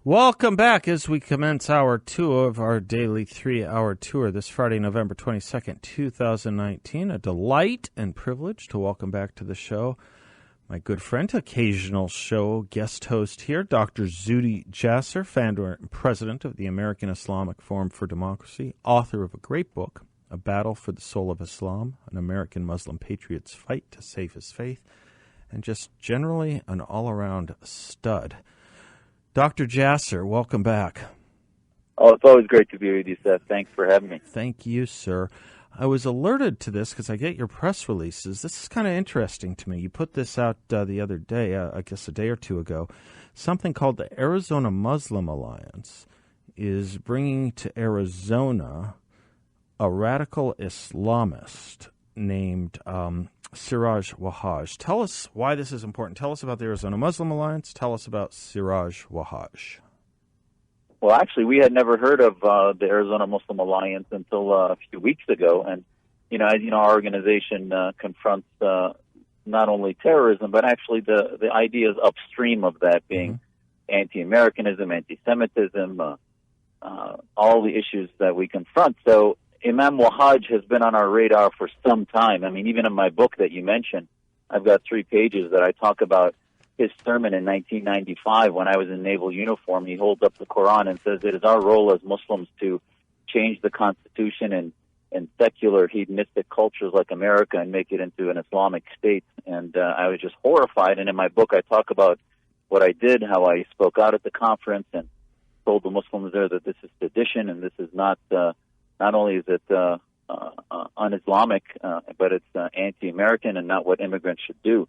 Welcome back as we commence hour 2 of our daily 3-hour tour this Friday, November 22nd, 2019. A delight and privilege to welcome back to the show my good friend, occasional show guest host here, Dr. Zuhdi Jasser, founder and president of the American Islamic Forum for Democracy, author of a great book, A Battle for the Soul of Islam, an American Muslim patriot's fight to save his faith, and just generally an all-around stud. Dr. Jasser, welcome back. Oh, it's always great to be with you, Seth. Thanks for having me. Thank you, sir. I was alerted to this because I get your press releases. This is kind of interesting to me. You put this out the other day, I guess a day or two ago. Something called the Arizona Muslim Alliance is bringing to Arizona a radical Islamist named Siraj Wahhaj. Tell us why this is important. Tell us about the Arizona Muslim Alliance. Tell us about Siraj Wahhaj. Well, actually, we had never heard of the Arizona Muslim Alliance until a few weeks ago. And, as you know, our organization confronts not only terrorism, but actually the ideas upstream of that being anti-Americanism, anti-Semitism, all the issues that we confront. So Imam Wahhaj has been on our radar for some time. I mean, even in my book that you mentioned, I've got 3 pages that I talk about his sermon in 1995 when I was in naval uniform. He holds up the Quran and says it is our role as Muslims to change the Constitution and secular hedonistic cultures like America and make it into an Islamic state. And I was just horrified. And in my book, I talk about what I did, how I spoke out at the conference and told the Muslims there that this is sedition and this is not only is it un-Islamic, but it's anti-American and not what immigrants should do.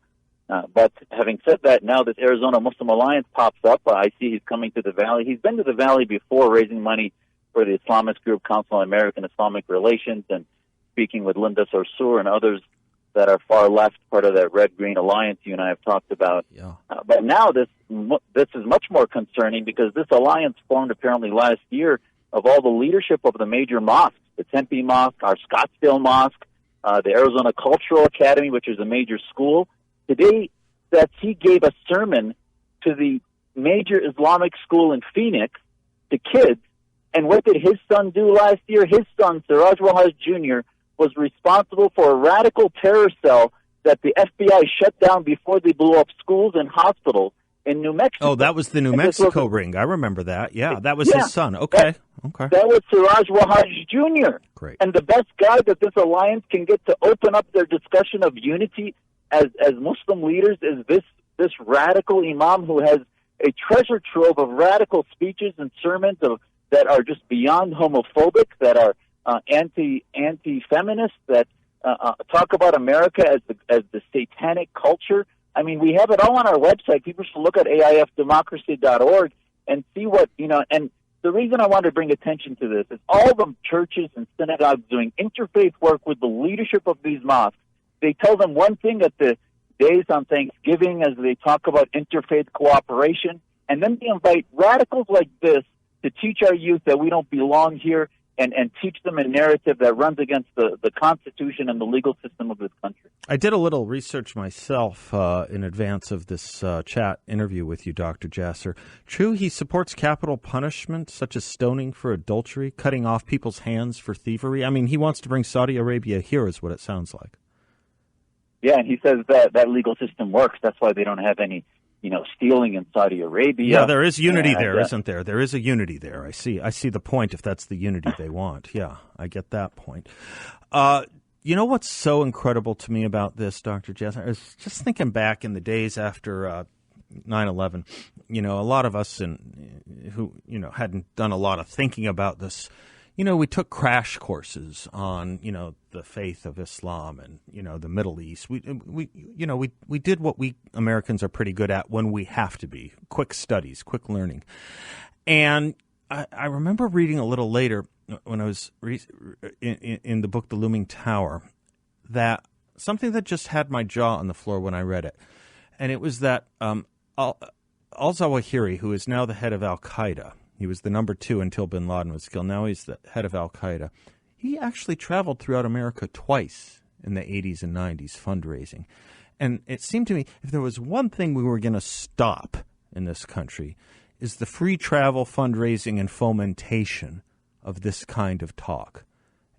But having said that, now this Arizona Muslim Alliance pops up. I see he's coming to the Valley. He's been to the Valley before, raising money for the Islamist group Council on American Islamic Relations and speaking with Linda Sarsour and others that are far left, part of that red-green alliance you and I have talked about. Yeah. But now this is much more concerning because this alliance formed apparently last year of all the leadership of the major mosques, the Tempe Mosque, our Scottsdale Mosque, the Arizona Cultural Academy, which is a major school. Today, that he gave a sermon to the major Islamic school in Phoenix to kids. And what did his son do last year? His son, Siraj Wahhaj Jr., was responsible for a radical terror cell that the FBI shut down before they blew up schools and hospitals in New Mexico. Oh, that was the New Mexico ring. I remember that. Yeah, that was his son. Okay. That was Siraj Wahhaj Jr. Great. And the best guy that this alliance can get to open up their discussion of unity as Muslim leaders is this radical imam who has a treasure trove of radical speeches and sermons that are just beyond homophobic, that are anti-feminist, that talk about America as the satanic culture. I mean, we have it all on our website. People should look at aifdemocracy.org and see what, and the reason I wanted to bring attention to this is all the churches and synagogues doing interfaith work with the leadership of these mosques. They tell them one thing at the days on Thanksgiving as they talk about interfaith cooperation, and then they invite radicals like this to teach our youth that we don't belong here and teach them a narrative that runs against the Constitution and the legal system of this country. I did a little research myself in advance of this chat interview with you, Dr. Jasser. True, he supports capital punishment, such as stoning for adultery, cutting off people's hands for thievery. I mean, he wants to bring Saudi Arabia here is what it sounds like. Yeah, and he says that legal system works. That's why they don't have any, stealing in Saudi Arabia. Yeah, there is unity there, isn't there? There is a unity there. I see the point if that's the unity they want. Yeah, I get that point. You know what's so incredible to me about this, Dr. Jasser, is just thinking back in the days after 9/11. A lot of us who hadn't done a lot of thinking about this. We took crash courses on, the faith of Islam and, the Middle East. We did what we Americans are pretty good at when we have to be. Quick studies, quick learning. And I remember reading a little later when I was in the book, The Looming Tower, that something that just had my jaw on the floor when I read it. And it was that al-Zawahiri, who is now the head of al-Qaeda, he was the number 2 until bin Laden was killed. Now he's the head of al-Qaeda. He actually traveled throughout America twice in the 80s and 90s fundraising. And it seemed to me if there was one thing we were going to stop in this country, is the free travel, fundraising, and fomentation of this kind of talk.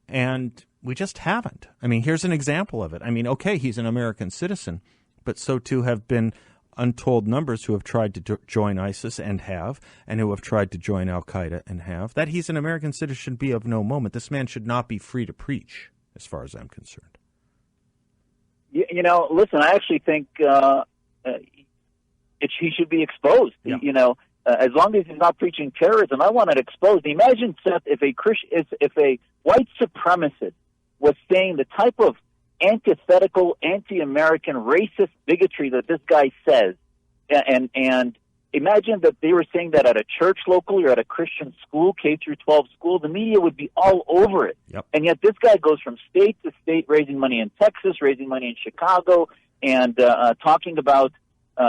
And we just haven't. I mean, here's an example of it. I mean, okay, he's an American citizen, but so too have been untold numbers who have tried to join ISIS and who have tried to join Al-Qaeda and have. That he's an American citizen should be of no moment. This man should not be free to preach, as far as I'm concerned. You know, listen, I actually think he should be exposed. Yeah. You know, as long as he's not preaching terrorism, I want it exposed. Imagine, Seth, if a white supremacist was saying the type of antithetical, anti-American, racist bigotry that this guy says, and imagine that they were saying that at a church locally or at a Christian school, K-12 school, the media would be all over it. Yep. And yet this guy goes from state to state, raising money in Texas, raising money in Chicago, and talking about,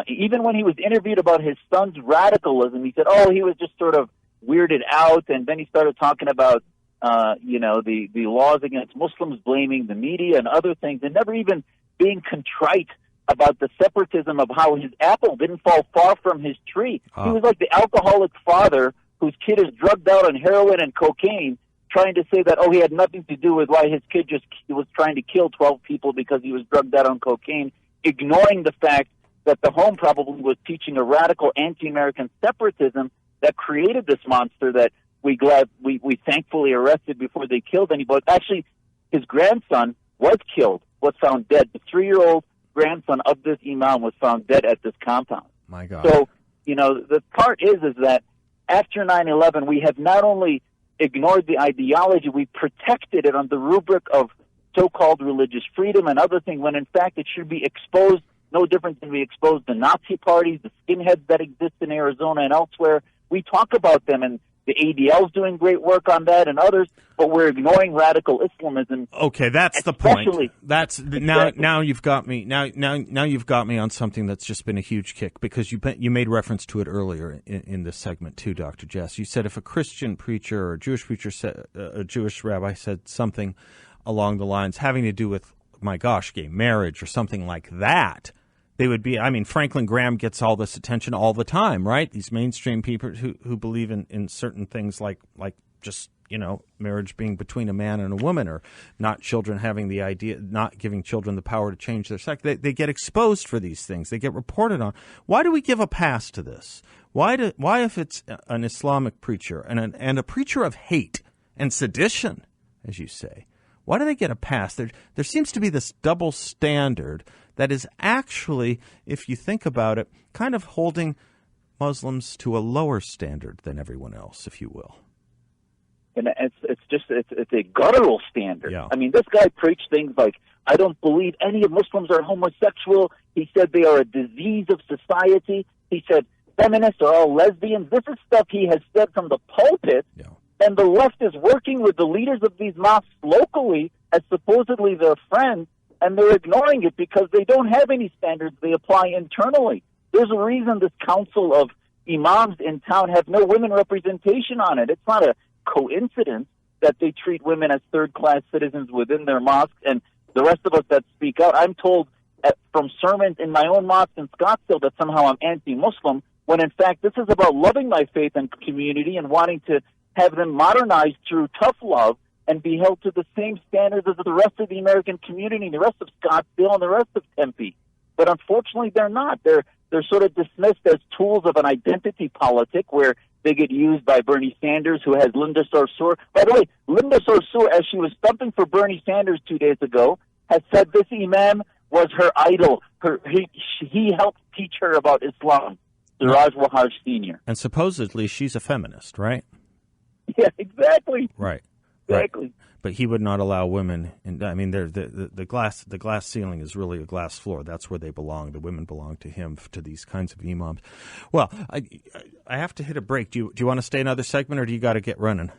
even when he was interviewed about his son's radicalism, he said, he was just sort of weirded out, and then he started talking about the laws against Muslims, blaming the media and other things, and never even being contrite about the separatism of how his apple didn't fall far from his tree. He was like the alcoholic father whose kid is drugged out on heroin and cocaine, trying to say that, he had nothing to do with why his kid just was trying to kill 12 people because he was drugged out on cocaine, ignoring the fact that the home probably was teaching a radical anti-American separatism that created this monster that we thankfully arrested before they killed anybody. Actually, his grandson was killed, was found dead. The 3-year-old grandson of this imam was found dead at this compound. My God. So, the part is that after 9/11, we have not only ignored the ideology, we protected it on the rubric of so-called religious freedom and other things, when in fact it should be exposed, no different than we exposed the Nazi parties, the skinheads that exist in Arizona and elsewhere. We talk about them, and the ADL is doing great work on that, and others, but we're ignoring radical Islamism. Okay, that's the point. That's now you've got me. Now you've got me on something that's just been a huge kick, because you made reference to it earlier in this segment too, Dr. Jess. You said if a Christian preacher or a Jewish preacher said, a Jewish rabbi said something along the lines having to do with, my gosh, gay marriage or something like that, they would be, Franklin Graham gets all this attention all the time, right? These mainstream people who believe in certain things like just, marriage being between a man and a woman, or not children having the idea, not giving children the power to change their sex. They get exposed for these things. They get reported on. Why do we give a pass to this? Why if it's an Islamic preacher and a preacher of hate and sedition, as you say, why do they get a pass? There seems to be this double standard that is actually, if you think about it, kind of holding Muslims to a lower standard than everyone else, if you will. And it's a guttural standard. Yeah. This guy preached things like, I don't believe any of Muslims are homosexual. He said they are a disease of society. He said feminists are all lesbians. This is stuff he has said from the pulpit. Yeah. And the left is working with the leaders of these mosques locally as supposedly their friends, and they're ignoring it because they don't have any standards they apply internally. There's a reason this council of imams in town have no women representation on it. It's not a coincidence that they treat women as third-class citizens within their mosques, and the rest of us that speak out. I'm told from sermons in my own mosque in Scottsdale that somehow I'm anti-Muslim, when in fact this is about loving my faith and community and wanting to have them modernized through tough love and be held to the same standards as the rest of the American community, the rest of Scottsdale, and the rest of Tempe. But unfortunately, they're not. They're sort of dismissed as tools of an identity politic where they get used by Bernie Sanders, who has Linda Sarsour. By the way, Linda Sarsour, as she was stumping for Bernie Sanders 2 days ago, has said this imam was her idol. He helped teach her about Islam, Siraj Wahhaj Sr. And supposedly she's a feminist, right? Yeah, exactly. Right. Exactly. Right. But he would not allow women. The glass ceiling is really a glass floor. That's where they belong. The women belong to him, to these kinds of imams. Well, I have to hit a break. Do you want to stay another segment, or do you got to get running?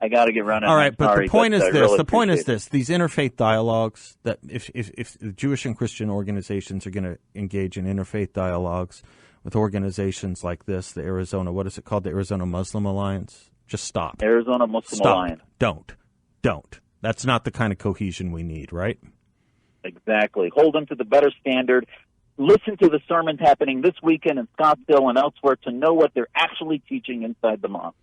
I got to get running. All right, but the point is this. Really the point is this. These interfaith dialogues, that if the Jewish and Christian organizations are going to engage in interfaith dialogues with organizations like this, the Arizona, what is it called? The Arizona Muslim Alliance? Just stop. Arizona Muslim Alliance. Don't. That's not the kind of cohesion we need, right? Exactly. Hold them to the better standard. listen to the sermons happening this weekend in Scottsdale and elsewhere to know what they're actually teaching inside the mosque.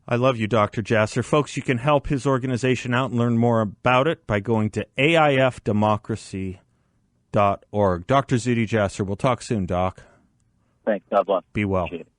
I love you, Dr. Jasser. Folks, you can help his organization out and learn more about it by going to aifdemocracy.org. Dr. Zuhdi Jasser, we'll talk soon, Doc. Thanks. God bless. Be well. Appreciate it.